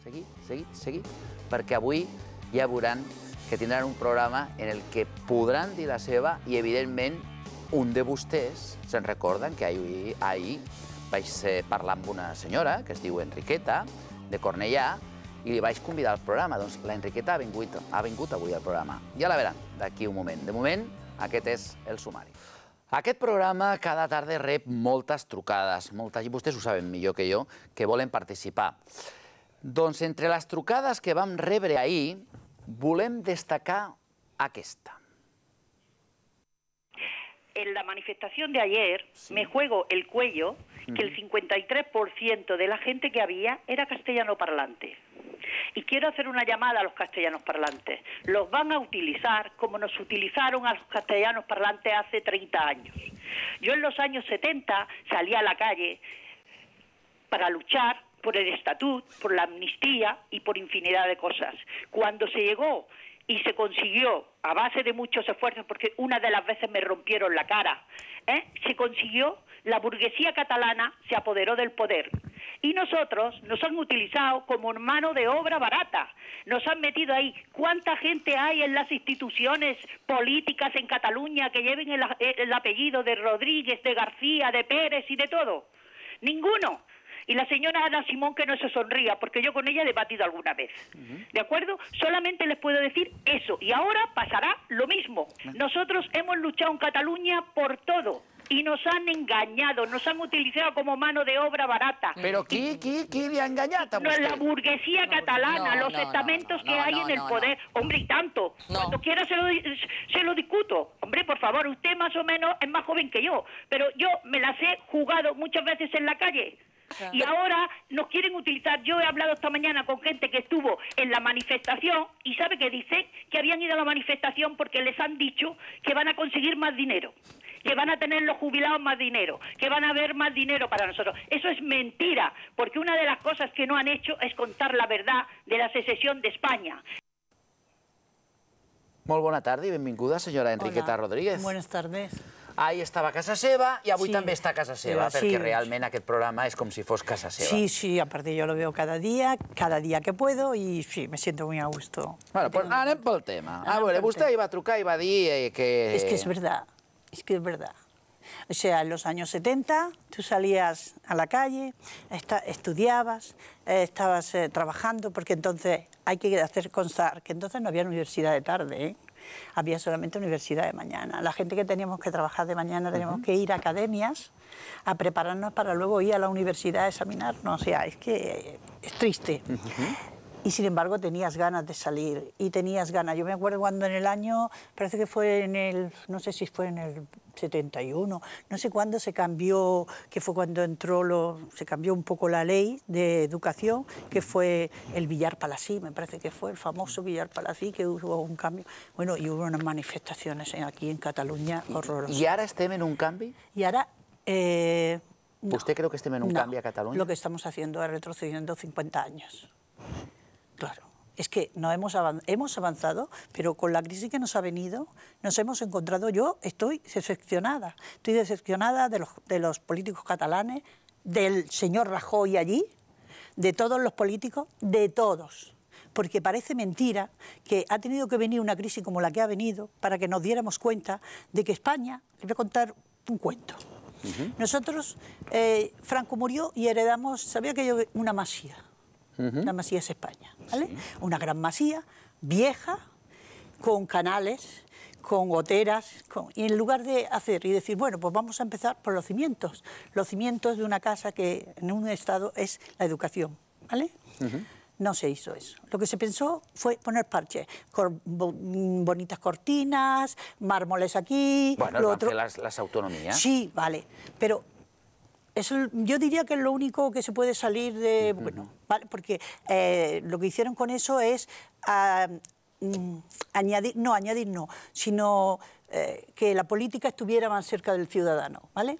seguir, perquè avui ja veuran que tindran un programa en el que podran dir la seva i, evidentment, un de vostès se'n recorden que ahir vaig parlar amb una senyora que es diu Enriqueta, de Cornellà, i li vaig convidar al programa. Doncs la Enriqueta ha vingut avui al programa. Ja la veran d'aquí un moment. De moment, aquest és el sumari. Aquest programa cada tarda rep moltes trucades, i vostès ho saben millor que jo, que volen participar. Doncs entre les trucades que vam rebre ahir, volem destacar aquesta. En la manifestación de ayer me juego el cuello que el 53% de la gente que había era castellano parlante. Y quiero hacer una llamada a los castellanos parlantes. Los van a utilizar como nos utilizaron a los castellanos parlantes hace 30 años. Yo en los años 70 salí a la calle para luchar por el estatut, por la amnistía y por infinidad de cosas. Cuando se llegó y se consiguió, a base de muchos esfuerzos, porque una de las veces me rompieron la cara, se consiguió, la burguesía catalana se apoderó del poder. Y nosotros nos han utilizado como mano de obra barata. Nos han metido ahí. ¿Cuánta gente hay en las instituciones políticas en Cataluña que lleven el apellido de Rodríguez, de García, de Pérez y de todo? Ninguno. Y la señora Ana Simón que no se sonría, porque yo con ella he debatido alguna vez. ¿De acuerdo? Solamente les puedo decir eso. Y ahora pasará lo mismo. Nosotros hemos luchado en Cataluña por todo. Y nos han engañado, nos han utilizado como mano de obra barata. Però qui li ha enganyat a vostè? La burguesía catalana, los estamentos que hay en el poder. Hombre, y tanto. Cuando quiera se lo discuto. Hombre, por favor, usted más o menos es más joven que yo. Pero yo me las he jugado muchas veces en la calle. Y ahora nos quieren utilizar. Yo he hablado esta mañana con gente que estuvo en la manifestación y sabe que dicen que habían ido a la manifestación porque les han dicho que van a conseguir más dinero, que van a tener los jubilados más dinero, que van a haber más dinero para nosotros. Eso es mentira, porque una de las cosas que no han hecho es contar la verdad de la secesión de España. Molt bona tarda i benvinguda, senyora Enriqueta Rodríguez. Buenas tardes. Ahir estava a casa seva i avui també està a casa seva, perquè realment aquest programa és com si fos casa seva. Sí, aparte yo lo veo cada día que puedo y sí, me siento muy a gusto. Bueno, pues anem pel tema. A veure, vostè ahir va trucar i va dir que... Es que es verdad. O sea, en los años 70 tú salías a la calle, estudiabas, estabas trabajando, porque entonces hay que hacer constar que entonces no había universidad de tarde, había solamente universidad de mañana. La gente que teníamos que trabajar de mañana teníamos que ir a academias a prepararnos para luego ir a la universidad a examinarnos. O sea, es que es triste. Y sin embargo tenías ganas de salir y tenías ganas. Yo me acuerdo cuando en el año, parece que fue en el, no sé si fue en el 71, no sé cuándo se cambió, que fue cuando se cambió un poco la ley de educación, que fue el Villar Palasí, me parece que fue el famoso Villar Palasí, que hubo un cambio. Bueno, y hubo unas manifestaciones aquí en Cataluña horrorosas. I ara estem en un canvi? Y ahora... ¿Usted cree que estem en un cambio a Cataluña? Lo que estamos haciendo es retrocediendo 50 años. Claro, es que no hemos avanzado, pero con la crisis que nos ha venido, nos hemos encontrado, yo estoy decepcionada de los políticos catalanes, del señor Rajoy allí, de todos los políticos, de todos. Porque parece mentira que ha tenido que venir una crisis como la que ha venido para que nos diéramos cuenta de que España, les voy a contar un cuento. Nosotros, Franco murió y heredamos, sabía que yo, una masía. La masía es España, ¿vale? Sí. Una gran masía, vieja, con canales, con goteras, y en lugar de hacer y decir, bueno, pues vamos a empezar por los cimientos de una casa que en un estado es la educación, ¿vale? No se hizo eso. Lo que se pensó fue poner parches, bonitas cortinas, mármoles aquí... Bueno, van fer las autonomías. Sí, vale, pero... Eso, yo diría que es lo único que se puede salir de... Bueno, ¿vale? Porque lo que hicieron con eso es sino que la política estuviera más cerca del ciudadano, ¿vale?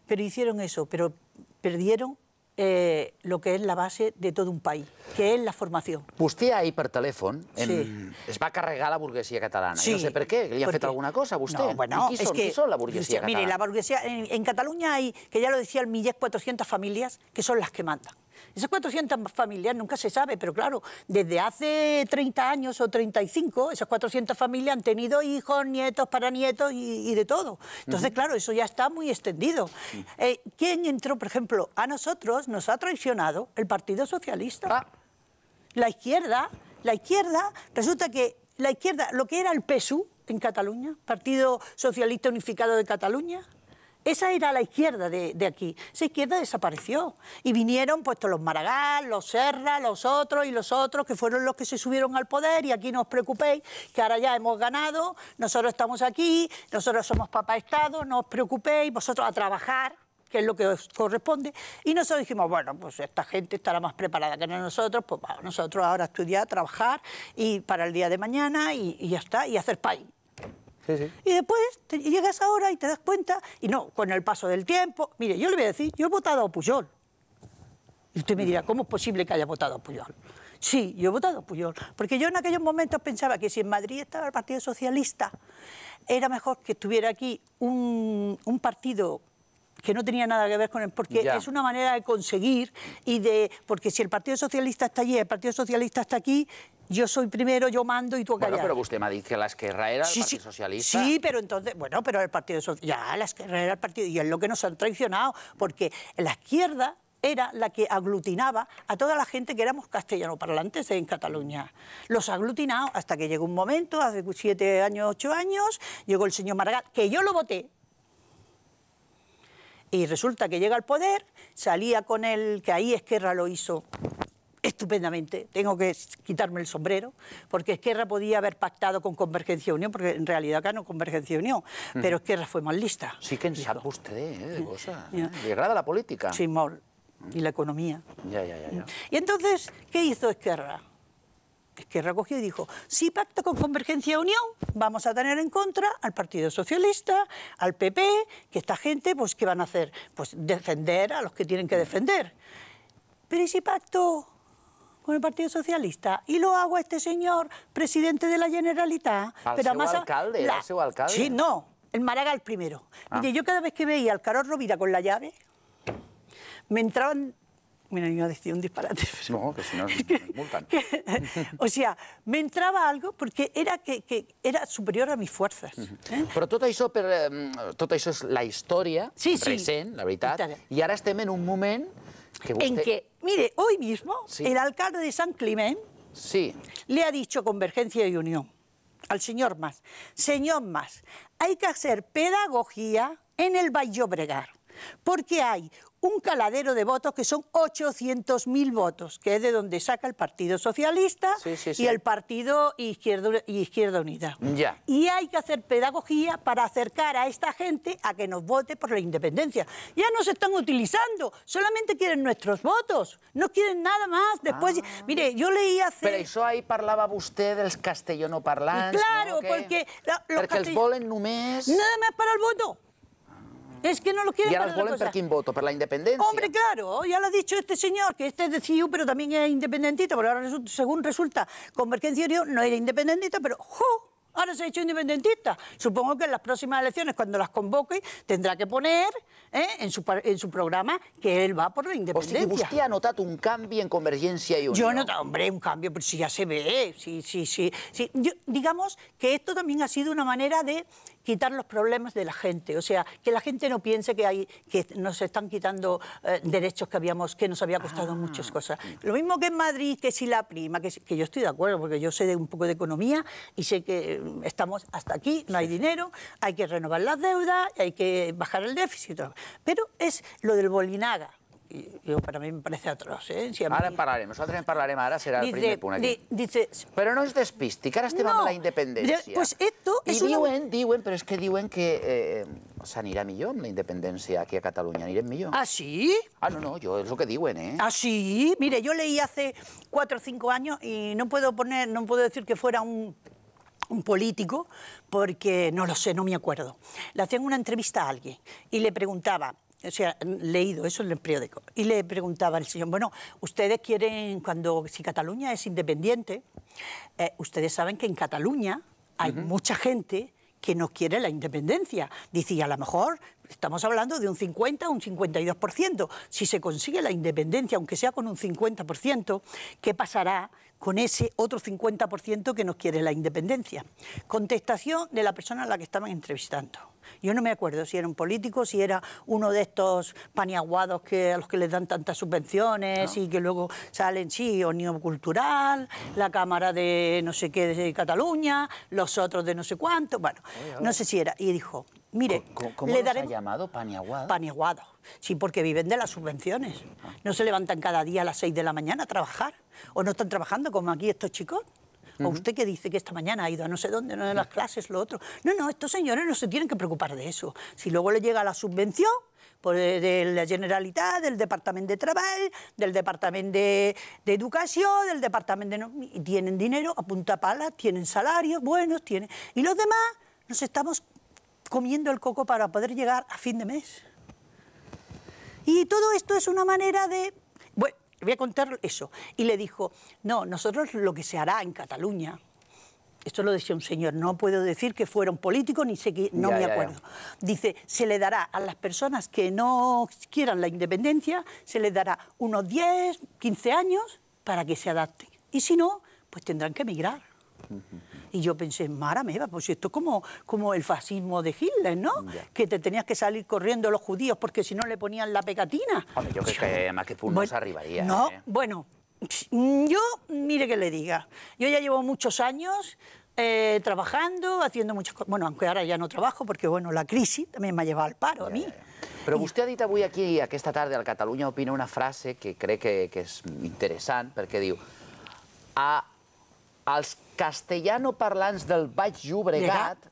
Pero hicieron eso, pero perdieron lo que es la base de todo un país, que es la formación. Vostè ahir per telèfon es va carregar la burguesia catalana. No sé per què, li ha fet alguna cosa a vostè. Qui són la burguesia catalana? Mire, la burguesía, en Cataluña hay, que ya lo decía el Millet, 400 familias que son las que mandan. Esas 400 familias nunca se sabe, pero claro, desde hace 30 años o 35, esas 400 familias han tenido hijos, nietos, paranietos y de todo. Entonces, claro, eso ya está muy extendido. ¿Quién entró, por ejemplo? A nosotros nos ha traicionado el Partido Socialista. La izquierda, resulta que la izquierda, lo que era el PSU en Cataluña, Partido Socialista Unificado de Cataluña, esa era la izquierda de aquí. Esa izquierda desapareció. Y vinieron pues todos los Maragall, los Serra, los otros, que fueron los que se subieron al poder. Y aquí no os preocupéis, que ahora ya hemos ganado, nosotros estamos aquí, nosotros somos papá Estado, no os preocupéis, vosotros a trabajar, que es lo que os corresponde. Y nosotros dijimos, bueno, pues esta gente estará más preparada que nosotros, pues vamos, nosotros ahora a estudiar, trabajar, y para el día de mañana, y ya está, y hacer país. Sí, sí. Y después llegas ahora y te das cuenta, y no, con el paso del tiempo... Mire, yo le voy a decir, yo he votado a Pujol. Y usted me dirá, ¿cómo es posible que haya votado a Pujol? Sí, yo he votado a Pujol, porque yo en aquellos momentos pensaba que si en Madrid estaba el Partido Socialista, era mejor que estuviera aquí un partido que no tenía nada que ver con él, porque es una manera de conseguir porque si el Partido Socialista está allí, el Partido Socialista está aquí, yo soy primero, yo mando y tú callas. Bueno, pero usted me ha dicho que la Esquerra era el Partido Socialista. Sí, pero entonces, bueno, pero el Partido Socialista, ya la Esquerra era el partido, y es lo que nos han traicionado, porque la izquierda era la que aglutinaba a toda la gente que éramos castellanoparlantes en Cataluña. Los ha aglutinado hasta que llegó un momento, hace 7 años, 8 años, llegó el señor Maragall, que yo lo voté. Y resulta que llega al poder, salía con él, que ahí Esquerra lo hizo estupendamente, tengo que quitarme el sombrero, porque Esquerra podía haber pactado con Convergencia y Unión, porque en realidad ganó Convergencia y Unión, pero Esquerra fue más lista. Sí que en sabe usted de cosas. Le agrada la política. Sí, molt. Y la economía. Ya. Y entonces, ¿qué hizo Esquerra? Esquerra cogió y dijo, si pacta con Convergencia y Unión, vamos a tener en contra al Partido Socialista, al PP, que esta gente, pues, ¿qué van a hacer? Pues defender a los que tienen que defender. Pero ¿y si pacto con el Partido Socialista y lo hago a este señor presidente de la Generalitat? Al seu alcalde, era el seu alcalde. Sí, no, el Maragall primero. Mire, yo cada vez que veía al Carod Rovira con la llave, me entraban... Mira, iba a decir un disparate. No, que si no nos multan. O sea, me entraba algo porque era que era superior a mis fuerzas. Però tot això és la història recent, la veritat, i ara estem en un moment que vostè... En que, mire, hoy mismo, el alcalde de San Climent le ha dicho a Convergencia y Unión, al señor Mas, señor Mas, hay que hacer pedagogía en el Baix Llobregat, porque hay un caladero de votos que son 800.000 votos, que es de donde saca el Partido Socialista y el Partido Izquierda Unida. Y hay que hacer pedagogía para acercar a esta gente a que nos vote por la independencia. Ya nos están utilizando, solamente quieren nuestros votos, no quieren nada más. Después, mire, yo leí hace... Però això ahir parlava vostè dels castellanoparlants, claro, no? Porque els volen només... Nada más para el voto. Es que no lo quieren. ¿Y ahora volen per quin voto? ¿Per la independencia? Hombre, claro, ya lo ha dicho este señor, que este es de CIU, pero también es independentista, pero ahora según resulta, Convergencia y Unión no era independentista, pero ahora se ha hecho independentista. Supongo que en las próximas elecciones, cuando las convoque, tendrá que poner en su programa que él va por la independencia. O sigui, vostè ha notat un canvi en Convergencia y Unión. Yo he notado, hombre, un cambio, pero si ya se ve, sí. Digamos que esto también ha sido una manera de quitar los problemas de la gente, o sea, que la gente no piense que nos están quitando derechos que nos había costado muchas cosas. Lo mismo que en Madrid, que si la prima, que yo estoy de acuerdo, porque yo sé un poco de economía y sé que estamos hasta aquí, no hay dinero, hay que renovar las deudas, hay que bajar el déficit. Pero es lo del Bolinaga. Para mí me parece atroç. Si ara en parlarem, nosaltres en parlarem ara, serà el primer punt aquí. Però no es despisti, que ara estem amb la independència. Pues esto I diuen, però és que diuen que s'anirà millor amb la independència aquí a Catalunya, anirem millor. ¿Ah, sí? Ah, no, yo es lo que diuen, ¿eh? ¿Ah, sí? Mire, yo leí hace 4 o 5 años y no puedo decir que fuera un político, porque no lo sé, no me acuerdo. Le hacían una entrevista a alguien y le preguntaba, o sea, leído eso en el periódico, y le preguntaba al señor, bueno, ustedes quieren, si Cataluña es independiente, ustedes saben que en Cataluña hay mucha gente que no quiere la independencia. Dice, y a lo mejor estamos hablando de un 50 o un 52%. Si se consigue la independencia, aunque sea con un 50%, ¿qué pasará con ese otro 50% que no quiere la independencia? Contestación de la persona a la que estaban entrevistando. Yo no me acuerdo si era un político, si era uno de estos paniaguados a los que les dan tantas subvenciones, ¿no? Y que luego salen, sí, Unión Cultural, la Cámara de no sé qué de Cataluña, los otros de no sé cuánto, bueno, no sé si era. Y dijo, mire, ¿Cómo los ha llamado? ¿Paniaguados? Paniaguados, sí, porque viven de las subvenciones. No se levantan cada día a las 6 de la mañana a trabajar, o no están trabajando como aquí estos chicos. ¿O usted que dice que esta mañana ha ido a no sé dónde, no de las clases, lo otro? No, estos señores no se tienen que preocupar de eso. Si luego le llega la subvención de la Generalitat, del Departamento de Treball, del Departamento de Educación, del Departamento de... Y tienen dinero a punta pala, tienen salarios buenos, tienen... Y los demás nos estamos comiendo el coco para poder llegar a fin de mes. Y todo esto es una manera de... Bueno, voy a contar eso. Y le dijo, no, nosotros lo que se hará en Cataluña, esto lo decía un señor, no puedo decir que fuera un político, ni sé que, no me acuerdo. Dice, se le dará a las personas que no quieran la independencia, se les dará unos 10, 15 años para que se adapten. Y si no, pues tendrán que emigrar. Y yo pensé, mara meva, pues esto es como el fascismo de Hitler, ¿no? Que te tenías que salir corriendo los judíos porque si no le ponían la pegatina. Hombre, yo creo que más que punto se arribaría. No, bueno, yo, mire que le diga, yo ya llevo muchos años trabajando, haciendo muchas cosas, bueno, aunque ahora ya no trabajo porque, bueno, la crisis también me ha llevado al paro a mí. Però vostè ha dit avui aquí, aquesta tarda, al Catalunya Opina, una frase que crec que és interessant, perquè diu els castellanoparlants del Baix Llobregat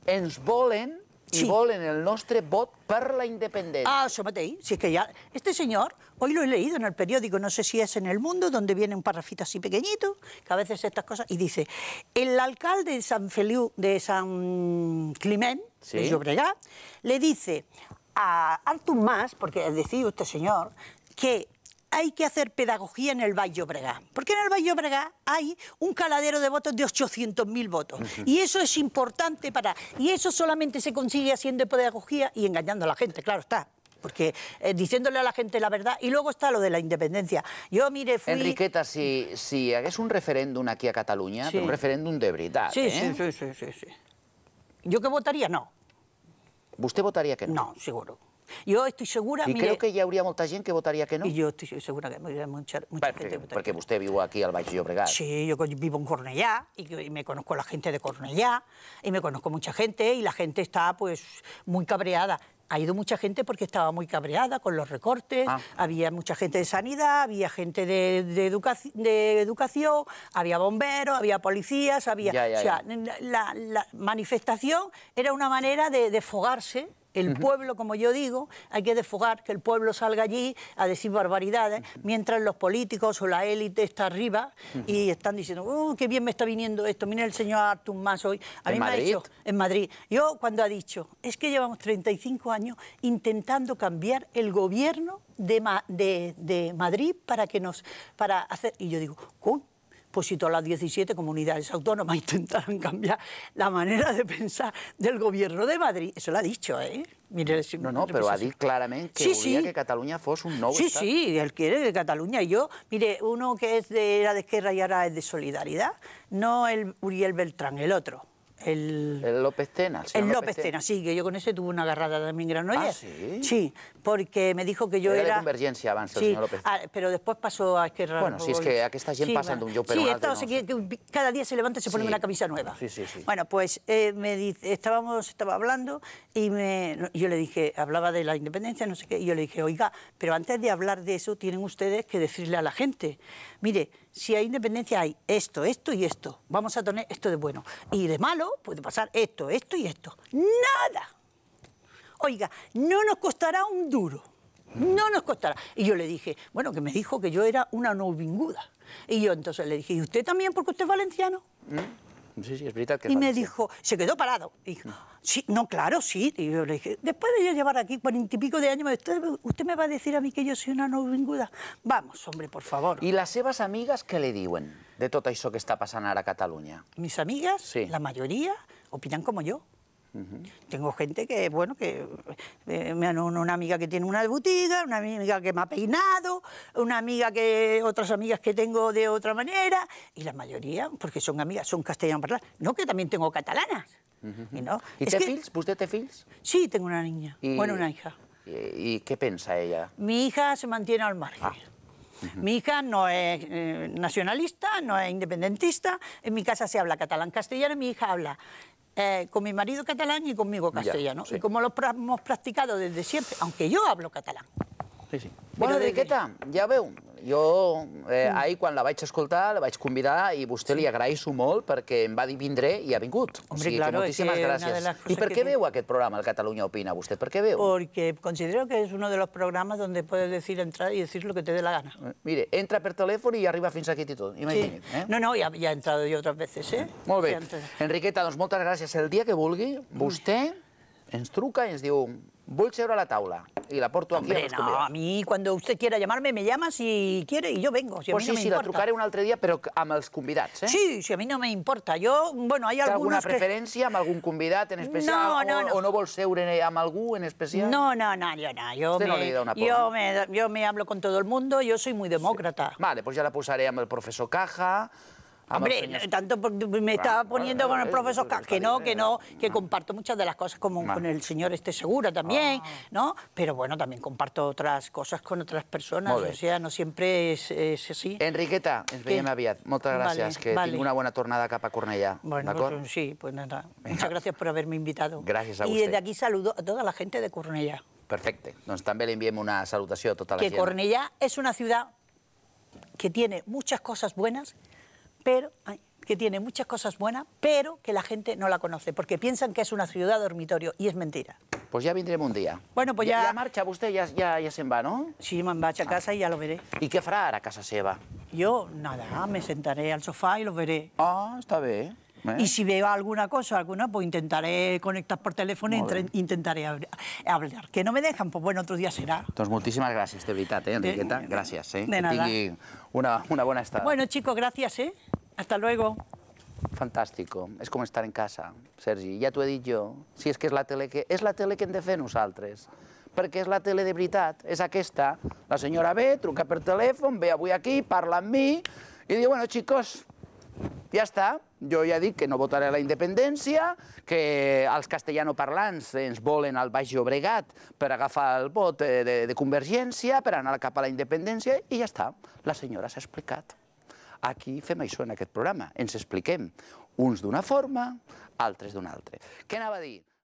ens volen i volen el nostre vot per la independencia. Ah, eso mateix. Si es que ya... Este señor, hoy lo he leído en el periódico, no sé si es en El Mundo, donde viene un parrafito así pequeñito, que a veces estas cosas, y dice, el alcalde de San Feliu, de San Climent, de Llobregat, le dice a Artur Mas, porque decía este señor, que hay que hacer pedagogía en el Baix Llobregat, porque en el Baix Llobregat hay un caladero de votos de 800.000 votos, y eso es importante y eso solamente se consigue haciendo pedagogía y engañando a la gente, claro está, porque diciéndole a la gente la verdad, y luego está lo de la independencia. Yo, mire, fui... Enriqueta, si hagués un referéndum aquí a Catalunya, un referéndum de veritat, sí. ¿Yo qué votaría? No. ¿Vostè votaria que no? No, seguro. Yo estoy segura... I creu que hi hauria molta gent que votaria que no? Y yo estoy segura que habría mucha gente que votaría. Perquè vostè viu aquí al Baix Llobregat. Sí, yo vivo en Cornellá y me conozco a la gente de Cornellá y me conozco mucha gente y la gente está pues muy cabreada. Ha ido mucha gente porque estaba muy cabreada con los recortes, había mucha gente de sanidad, había gente de educación, había bomberos, había policías, había... O sea, la manifestación era una manera de desfogarse. El pueblo, como yo digo, hay que desfogar, que el pueblo salga allí a decir barbaridades, mientras los políticos o la élite está arriba y están diciendo, qué bien me está viniendo esto, mira el señor Artur Mas hoy. A mí me ha dicho, en Madrid. Yo cuando ha dicho, es que llevamos 35 años intentando cambiar el gobierno de Madrid para hacer... Y yo digo, ¿cómo? Pues si todas las 17 comunidades autónomas intentaran cambiar la manera de pensar del gobierno de Madrid, eso lo ha dicho, ¿eh? Mire, no, però ha dit clarament que volia que Catalunya fos un nou estat. Sí, él quiere de Cataluña. Y yo, mire, uno que era de Esquerra y ahora es de Solidaridad, no el Uriel Beltrán, el otro. El López Tena. El López Tena, sí, que yo con ese tuve una agarrada también Granollers. Ah, sí? Sí, porque me dijo que yo era... Era de Convergència abans, el senyor López Tena. Pero después pasó a Esquerra. Bueno, si és que aquesta gent passen d'un lloc per un altre. Sí, que cada día se levanta y se pone una camisa nueva. Sí. Bueno, pues estaba hablando y yo le dije, hablaba de la independencia, no sé qué, y yo le dije, oiga, pero antes de hablar de eso tienen ustedes que decirle a la gente, mire, si hay independencia hay esto y esto, vamos a tener esto de bueno, y de malo puede pasar esto y esto. ¡Nada! Oiga, no nos costará un duro, no nos costará. Y yo le dije, bueno, que me dijo que yo era una nouvinguda. Y yo entonces le dije, ¿y usted también porque usted es valenciano? Sí, es veritat que... Y me dijo, se quedó parado. Y dijo, sí, no, claro, sí. Y yo le dije, después de yo llevar aquí 40 y pico de años, ¿usted me va a decir a mí que yo soy una nouvinguda? Vamos, hombre, por favor. I les seves amigues què li diuen de tot això que està passant ara a Catalunya? Mis amigas, la mayoría, opinan como yo. Tengo gente que, bueno, una amiga que tiene una botiga, una amiga que me ha peinado, otras amigas que tengo de otra manera, y la mayoría, porque son amigas, son castellano parlantes. No, que también tengo catalanas. I té fills? Vostè té fills? Sí, tengo una niña, una hija. ¿Y qué piensa ella? Mi hija se mantiene al margen. Mi hija no es nacionalista, no es independentista. En mi casa se habla catalán-castellano, mi hija habla con mi marido catalán y conmigo castellano. Y como lo hemos practicado desde siempre, aunque yo hablo catalán. Bueno, Enriqueta, ja veu, jo ahir quan la vaig escoltar, la vaig convidar i vostè li agraeixo molt perquè em va dir vindré i ha vingut. Hombre, claro, moltíssimes gràcies. I per què veu aquest programa, el Catalunya Opina, vostè? Per què veu? Porque considero que es uno de los programas donde puedes entrar y decir lo que te dé la gana. Mire, entra per telèfon i arriba fins aquí i tot, imagina't. No, ja he entrado yo otras veces, ¿eh? Molt bé. Enriqueta, doncs moltes gràcies. El dia que vulgui, vostè ens truca i ens diu vull seure a la taula i la porto aquí a los convidats. No, a mí cuando usted quiera llamarme, me llama si quiere y yo vengo. Si a mí no me importa. La trucaré un altre dia, però amb els convidats, eh? Sí, si a mí no me importa. Yo, bueno, hay algunos alguna preferència amb algun convidat en especial? O no vol seure amb algú en especial? No, yo no. Usted no le da una porra. Yo me hablo con todo el mundo, yo soy muy demócrata. Vale, pues ya la posaré amb el professor Caja. Hombre, tanto me estaba poniendo con el profesor que comparto muchas de las cosas, como con el señor Segura también, ¿no? Pero bueno, también comparto otras cosas con otras personas, o sea, no siempre es así. Enriqueta, ens veiem aviat. Moltes gràcies, que tinc una bona tornada cap a Cornellà, d'acord? Sí, pues nada. Muchas gracias por haberme invitado. Gràcies a vostè. Y desde aquí saludo a toda la gente de Cornellà. Perfecte. Doncs també li enviem una salutació a tota la gent. Que Cornellà es una ciudad que tiene muchas cosas buenas, pero que la gente no la conoce, porque piensan que es una ciudad dormitorio, y es mentira. Pues ya vendrem un dia. Bueno, pues ya... Ja marxa vostè, ja se'n va, no? Sí, me'n vaig a casa y ya lo veré. I què farà ara a casa seva? Yo, nada, me sentaré al sofá y lo veré. Ah, està bé. Y si veo alguna cosa, pues intentaré conectar por teléfono e intentaré hablar. Que no me dejan, pues bueno, otro día será. Doncs moltíssimes gràcies, de veritat, Enriqueta. Gràcies, De nada. Que tingui una bona estada. Bueno, chicos, gracias, Hasta luego. Fantàstico. És com estar en casa, Sergi. Ja t'ho he dit jo. Si és que és la tele que hem de fer nosaltres. Perquè és la tele de veritat. És aquesta. La senyora ve, truca per telèfon, ve avui aquí, parla amb mi i diu, bueno, chicos, ja està. Jo ja dic que no votaré la independència, que els castellanoparlants ens volen al Baix Llobregat per agafar el vot de Convergència, per anar cap a la independència, i ja està. La senyora s'ha explicat. Aquí fem això en aquest programa. Ens expliquem uns d'una forma, altres d'una altra. Què anava a dir?